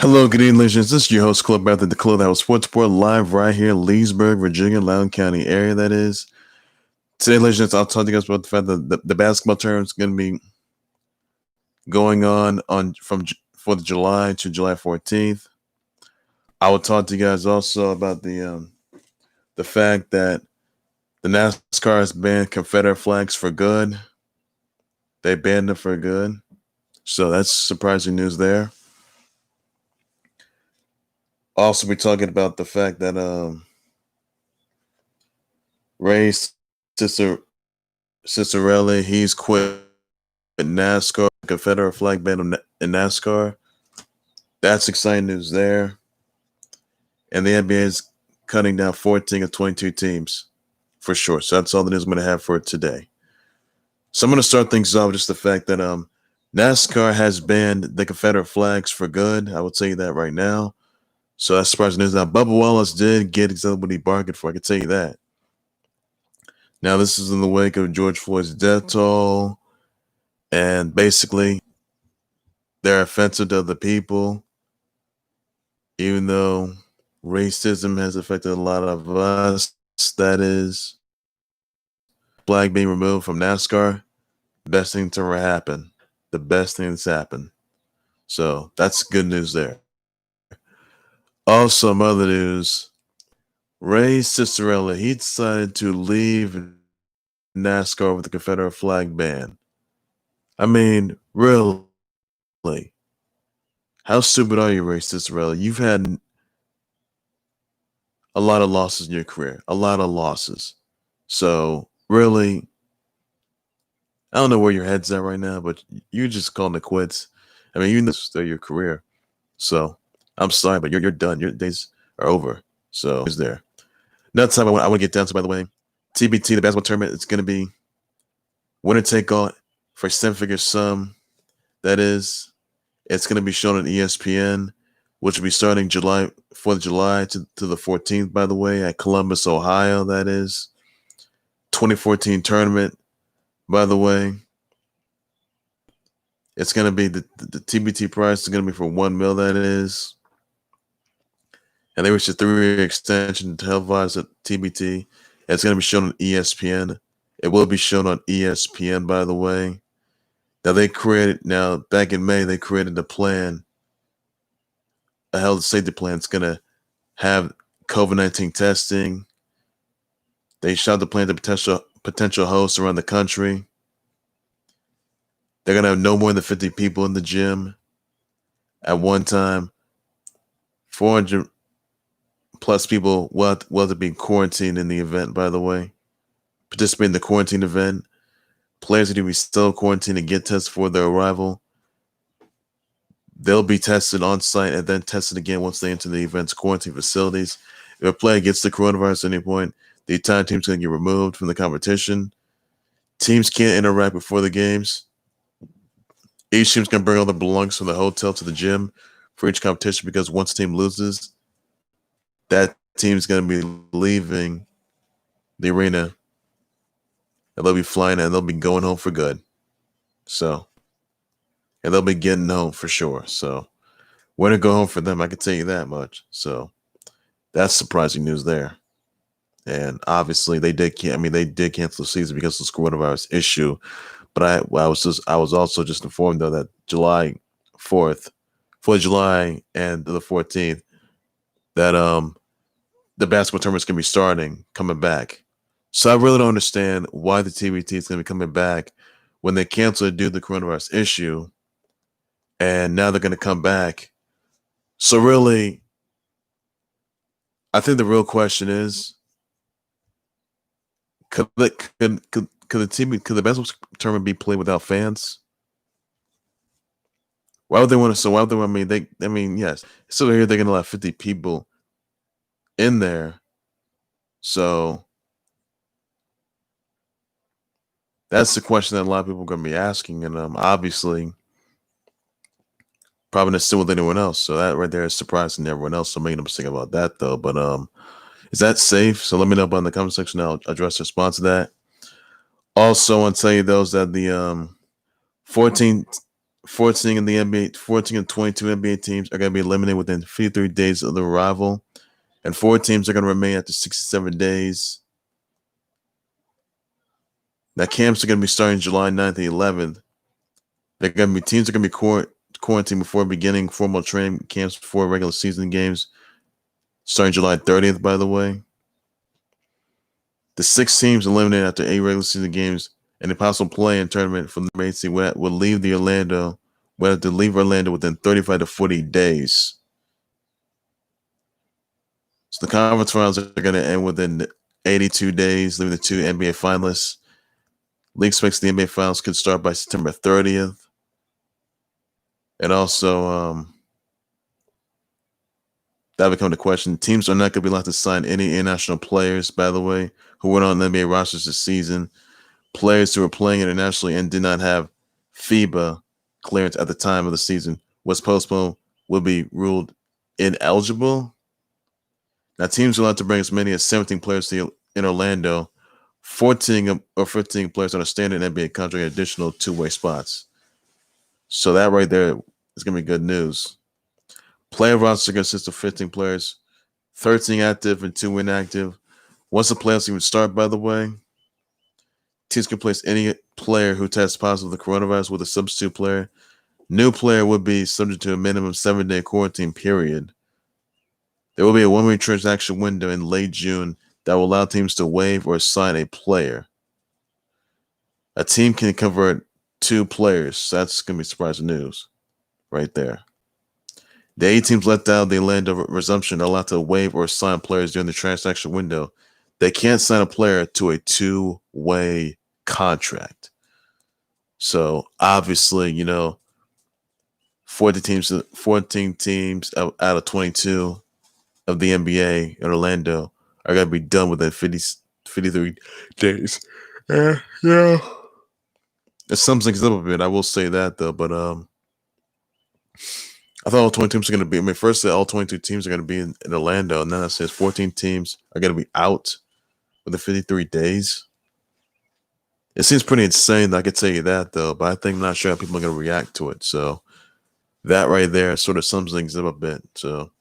Hello, good evening, legends. This is your host, Club Bath at the Clubhouse Sports Board, live right here, Leesburg, Virginia, Loudoun County area. That is today, legends. I'll talk to you guys about the fact that the basketball tournament is going to be going on from 4th of July to July 14th. I will talk to you guys also about the fact that the NASCAR has banned Confederate flags for good. They banned them for good, so that's surprising news there. Also, we're talking about the fact that Ray Cicerelli, he's quit NASCAR, Confederate flag ban in NASCAR. That's exciting news there. And the NBA is cutting down 14 of 22 teams for sure. So that's all the news I'm going to have for today. So I'm going to start things off with just the fact that NASCAR has banned the Confederate flags for good. I will tell you that right now. So that's surprising news. Now, Bubba Wallace did get exactly what he bargained for. I can tell you that. Now, this is in the wake of George Floyd's death toll. And basically, they're offensive to the people, even though racism has affected a lot of us. That is, flag being removed from NASCAR, best thing to ever happen. The best thing that's happened. So that's good news there. Also, some other news. Ray Cicerella, he decided to leave NASCAR with the Confederate flag ban. I mean, really? How stupid are you, Ray Cicerella? You've had a lot of losses in your career, a lot of losses. So, really, I don't know where your head's at right now, but you're just calling it quits. I mean, you know, still your career. So, I'm sorry, but you're done. Your days are over. So, is there. Another time I want to get down to, by the way, TBT, the basketball tournament, it's going to be winner take all for a seven-figure sum. That is, it's going to be shown on ESPN, which will be starting July 4th of July to the 14th, by the way, at Columbus, Ohio. That is 2014 tournament, by the way. It's going to be the TBT price is going to be for $1 million. That is, and they reached a 3-year extension televised at TBT. It's going to be shown on ESPN. It will be shown on ESPN, by the way. Now back in May, they created a plan, a health safety plan. It's going to have COVID-19 testing. They shot the plan to potential hosts around the country. They're going to have no more than 50 people in the gym at one time. 400 plus people will have to be quarantined in the event, by the way. Participate in the quarantine event. Players need to be still quarantined and get tested for their arrival. They'll be tested on site and then tested again once they enter the event's quarantine facilities. If a player gets the coronavirus at any point, the entire team's going to get removed from the competition. Teams can't interact before the games. Each team's going to bring all their belongings from the hotel to the gym for each competition, because once a team loses, that team's going to be leaving the arena. And they'll be flying and they'll be going home for good. So, and they'll be getting home for sure. So, when to go home for them, I can tell you that much. So, that's surprising news there. And obviously, they did cancel the season because of this coronavirus issue. But I was also just informed though that July 4th, 4th of July and the 14th, that the basketball tournament's gonna be coming back. So I really don't understand why the TBT is gonna be coming back when they canceled due to the coronavirus issue, and now they're gonna come back. So really, I think the real question is, could the basketball tournament be played without fans? Why would they want to? So why would they? Yes. So here they're gonna allow 50 people in there. So that's the question that a lot of people are going to be asking, and obviously, probably not still with anyone else. So that right there is surprising to everyone else. So making them think about that though. But is that safe? So let me know in the comment section. I'll address the response to that. Also, I want to tell you those that the 14 14 in the NBA, 14 and 22 NBA teams are going to be eliminated within 53 days of the arrival, and 4 teams are going to remain after 67 days. Now, camps are going to be starting July 9th and 11th. Teams are going to be quarantined before beginning formal training camps before regular season games, starting July 30th, by the way. The 6 teams eliminated after 8 regular season games and a possible play-in tournament from the AC will leave Orlando within 35 to 40 days. So the conference finals are going to end within 82 days, leaving the 2 NBA finalists. League expects the NBA finals could start by September 30th. And also, that become the question. Teams are not going to be allowed to sign any international players, by the way, who went on the NBA rosters this season. Players who were playing internationally and did not have FIBA clearance at the time of the season was postponed will be ruled ineligible. Now, teams are allowed to bring as many as 17 players in Orlando, 14 or 15 players on a standard NBA contract, and additional 2-way spots. So that right there is going to be good news. Player roster consists of 15 players, 13 active and 2 inactive. Once the playoffs even start, by the way, teams can place any player who tests positive with the coronavirus with a substitute player. New player would be subject to a minimum 7-day quarantine period. There will be a one-way transaction window in late June that will allow teams to waive or sign a player. A team can convert 2 players. So that's going to be surprising news right there. The 8 teams left out of the Orlando resumption are allowed to waive or sign players during the transaction window. They can't sign a player to a 2-way contract. So obviously, 14 teams out of 22 of the NBA in Orlando are going to be done within 53 days. Yeah. It sums things up a bit. I will say that, though. But I thought all 20 teams are going to be. First, all 22 teams are going to be in Orlando. And then it says 14 teams are going to be out within 53 days. It seems pretty insane. I could tell you that, though. But I think I'm not sure how people are going to react to it. So that right there sort of sums things up a bit. So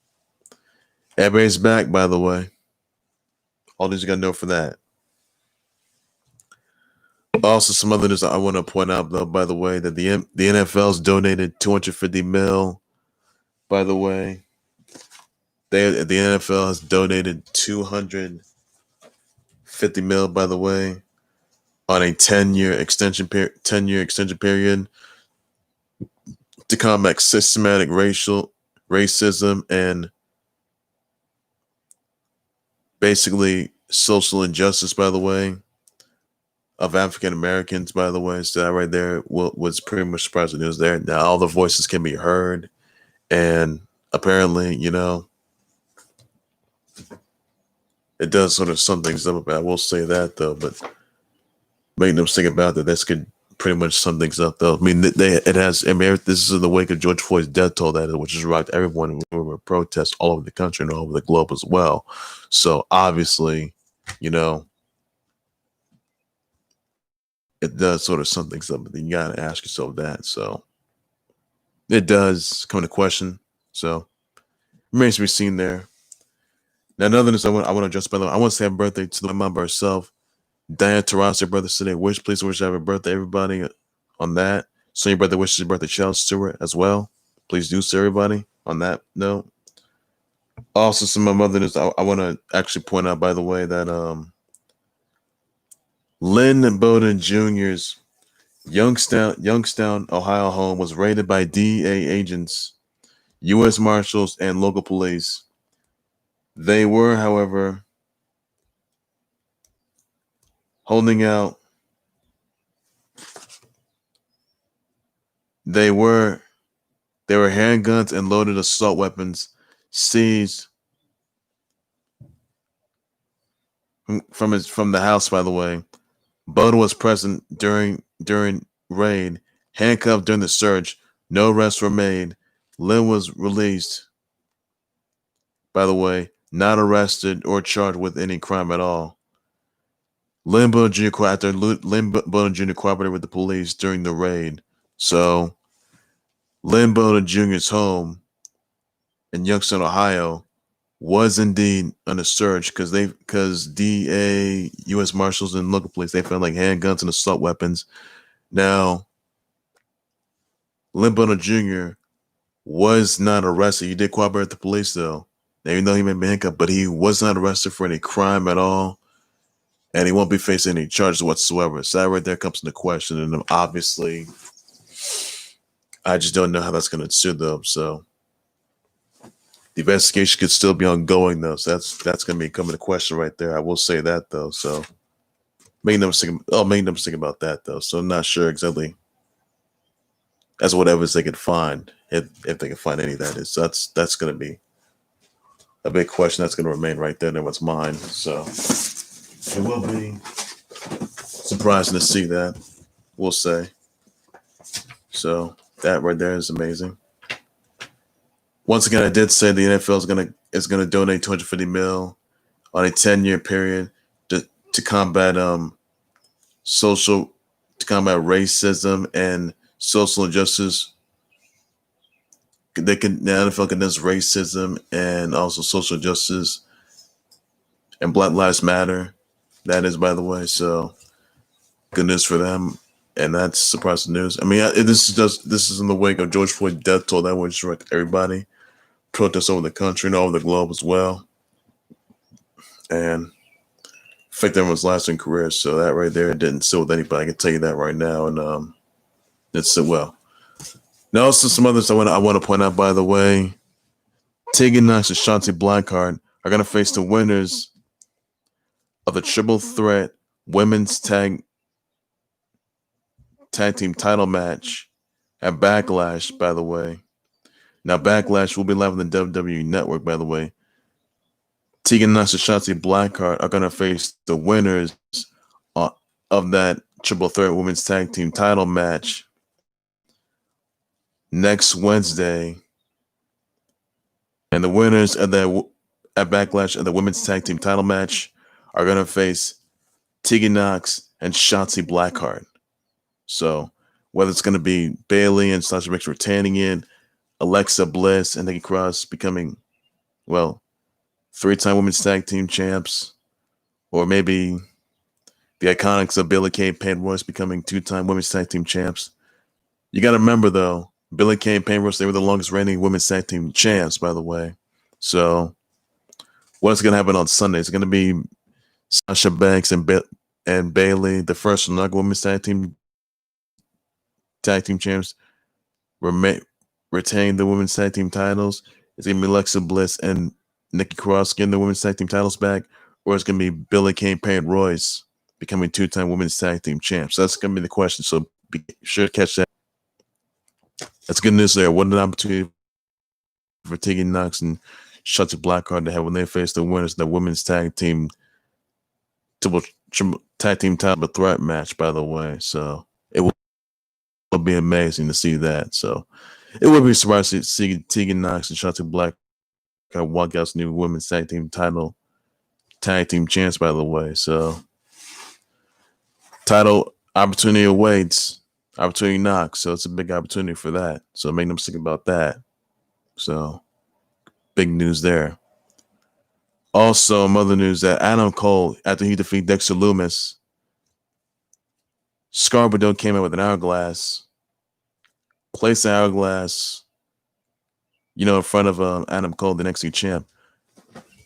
everybody's back, by the way. All these you got to know for that. Also, some other news I want to point out, though, by the way, that the NFL's donated $250 million. By the way, the NFL has donated $250 million. By the way, on a 10-year extension period to combat systematic racism and basically social injustice. By the way, of African Americans. By the way, so that right there was pretty much surprising news there. Now all the voices can be heard. And apparently, it does sort of sum things up a bit. I will say that, though, but make no mistake about that. This could pretty much sum things up, though. I mean, this is in the wake of George Floyd's death toll, which has rocked everyone. We were protests all over the country and all over the globe as well. So obviously, it does sort of sum things up, but then you got to ask yourself that. So it does come into question. So remains to be seen there. Now, another news I want to address, by the way, I want to say happy birthday to my mom herself, Diana Taurasi, her birthday today. Please wish happy birthday, everybody, on that. So your birthday wishes, your birthday shouts to her as well. Please do so, everybody, on that note. Also, some of my other news I want to actually point out, by the way, that Lynn Bowden Jr.'s Youngstown, Ohio home was raided by DEA agents, U.S. Marshals, and local police. They were, however, holding out. They were handguns and loaded assault weapons seized from the house. By the way, Bowden was present during raid, handcuffed during the search. No arrests were made. Lynn was released, by the way, not arrested or charged with any crime at all. Lynn Bowden Jr. cooperated with the police during the raid. So Lynn Bonner Jr.'s home in Youngstown, Ohio, was indeed under search because DA, U.S. Marshals, and local police, they found like handguns and assault weapons. Now, Lynn Bonner Jr. was not arrested. He did cooperate with the police, though. Even though he may be handcuffed, but he was not arrested for any crime at all, and he won't be facing any charges whatsoever. So that right there comes into question, and obviously, I just don't know how that's going to suit them. So the investigation could still be ongoing, though. So that's going to be coming to question right there. I will say that, though. So making them think about that, though. So I'm not sure exactly as what evidence they could find, if they can find any of that is. So that's going to be a big question that's going to remain right there in what's mine. So it will be surprising to see that, we'll say. So that right there is amazing. Once again, I did say the NFL is gonna donate $250 million on a 10-year period to combat racism and social injustice. The NFL condemns racism and also social justice and Black Lives Matter. That is, by the way, so good news for them, and that's surprising news. I mean, this is in the wake of George Floyd death toll that went straight to everybody. Protests over the country and all over the globe as well, and affect everyone's lasting careers. So that right there, it didn't sit with anybody. I can tell you that right now, and it sit well. Now, also some others I want to point out. By the way, Tegan Knox and Shotzi Blackheart are going to face the winners of the triple threat women's tag team title match at Backlash. By the way, now Backlash will be live on the WWE Network. By the way, Tegan Knox and Shotzi Blackheart are going to face the winners of that triple threat women's tag team title match next Wednesday, and the winners of that at Backlash of the women's tag team title match are going to face Tegan Knox and Shotzi Blackheart. So whether it's going to be Bayley and Sasha Banks retaining it, Alexa Bliss and Nikki Cross becoming, well, 3-time women's tag team champs, or maybe the Iconics of Billie Kay and Peyton Royce becoming 2-time women's tag team champs. You got to remember, though, Billie Kay and Peyton Royce, they were the longest reigning women's tag team champs, by the way. So what's going to happen on Sunday? It's going to be Sasha Banks and Bayley, the first women's tag team champs, retain the women's tag team titles. It's going to be Alexa Bliss and Nikki Cross getting the women's tag team titles back, or it's going to be Billie Kay and Peyton Royce becoming 2-time women's tag team champs. So that's going to be the question. So be sure to catch that. That's good news there. What an opportunity for Tegan Knox and Shotzi Blackheart to have when they face the winners of the women's tag team tag team title threat match, by the way. So it will be amazing to see that. So it would be surprising to see Tegan Knox and Shotzi Blackheart walk out new women's tag team champs, by the way. So title opportunity awaits. Opportunity knocks. So it's a big opportunity for that. So make them think about that. So big news there. Also, other news that Adam Cole, after he defeated Dexter Lumis, Scarborough came out with an hourglass, placed the hourglass, in front of Adam Cole, the NXT champ.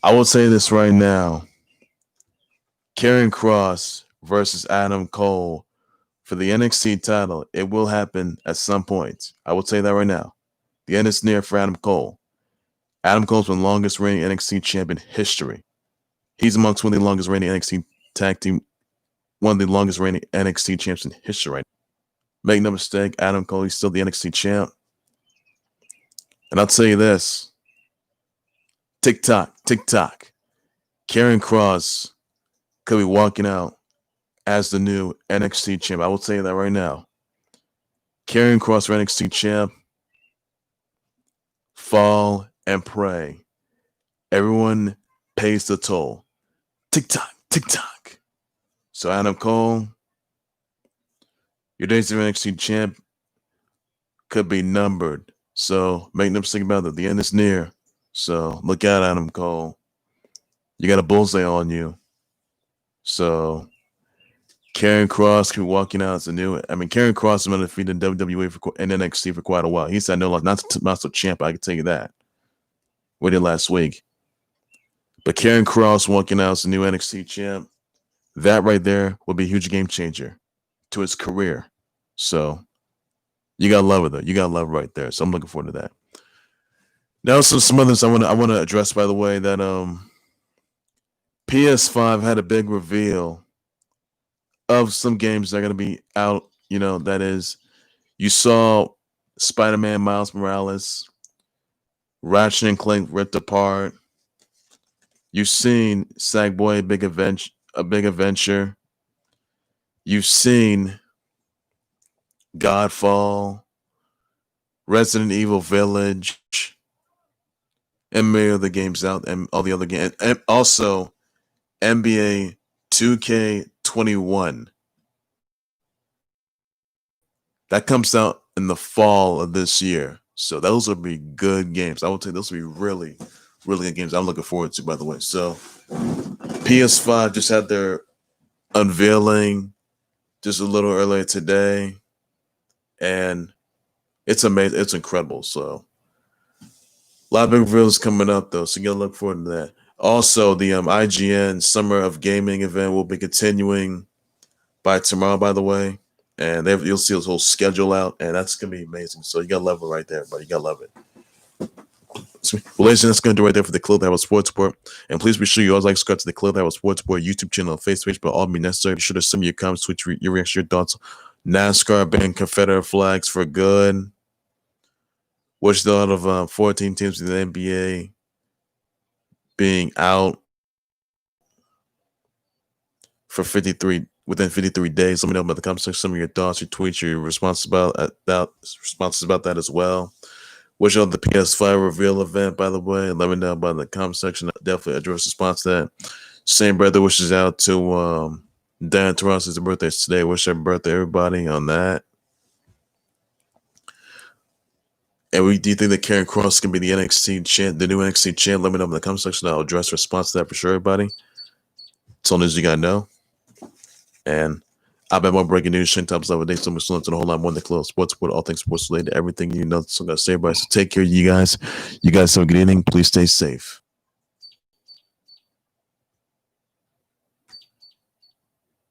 I will say this right now. Karrion Kross versus Adam Cole for the NXT title. It will happen at some point. I will say that right now. The end is near for Adam Cole. Adam Cole's been the longest reigning NXT champ in history. He's amongst one of the longest reigning NXT champs in history right now. Make no mistake, Adam Cole, he's still the NXT champ. And I'll tell you this. Tick-tock. Karrion Kross could be walking out as the new NXT champ. I will tell you that right now. Karrion Kross for NXT champ. Fall and pray. Everyone pays the toll. Tick-tock. So Adam Cole, your days of NXT champ could be numbered. So make no mistake about it. The end is near. So look out at him, Cole. You got a bullseye on you. So Karrion Kross keep walking out as a new. I mean, Karrion Kross has been undefeated in WWE and NXT for quite a while. He said no, like not so champ. I can tell you that. We did last week. But Karrion Kross walking out as the new NXT champ, that right there will be a huge game changer to his career. So you gotta love it though. You gotta love it right there. So I'm looking forward to that. Now some others I want to address, by the way, that PS5 had a big reveal of some games that are gonna be out. You know, that is, you saw Spider-Man Miles Morales, Ratchet and Clank Ripped Apart. You've seen Sackboy a big adventure. You've seen Godfall, Resident Evil Village, and many other games out, and all the other games, and also NBA 2K21. That comes out in the fall of this year. So those will be good games. I would say those will be really, really good games I'm looking forward to, by the way. So PS5 just had their unveiling just a little earlier today. And it's amazing. It's incredible. So a lot of big reveals coming up, though. So you got to look forward to that. Also, the IGN Summer of Gaming event will be continuing by tomorrow, by the way. And you'll see this whole schedule out, and that's going to be amazing. So you got to love it right there, buddy. You got to love it. So, well, ladies and gentlemen, that's going to do right there for the Club That Was Sports Report. And please be sure you always like to subscribe to the Club That Was Sports Report YouTube channel and Facebook page, but all be necessary. Be sure to send me your comments, tweet your reaction, your thoughts. NASCAR banning Confederate flags for good. What's the thought of 14 teams in the NBA being out for within 53 days? Let me know about the comment section, some of your thoughts, your tweets, your responses about that as well. What's your the PS5 reveal event, by the way? Let me know about the comment section. I'll definitely address response to that. Same brother wishes out to Dan Terrace's birthday today. Wish happy birthday, everybody, on that. And do you think that Karrion Kross can be the NXT champ, the new NXT champ? Let me know in the comment section. I'll address response to that for sure, everybody. It's all news you gotta know. And I'll bet more breaking news, Shane Tops Level Day, so much and a whole lot more than the Club Sports Report, all things sports related, everything you know. So I'm gonna say, everybody. So take care of you guys. You guys have a good evening. Please stay safe.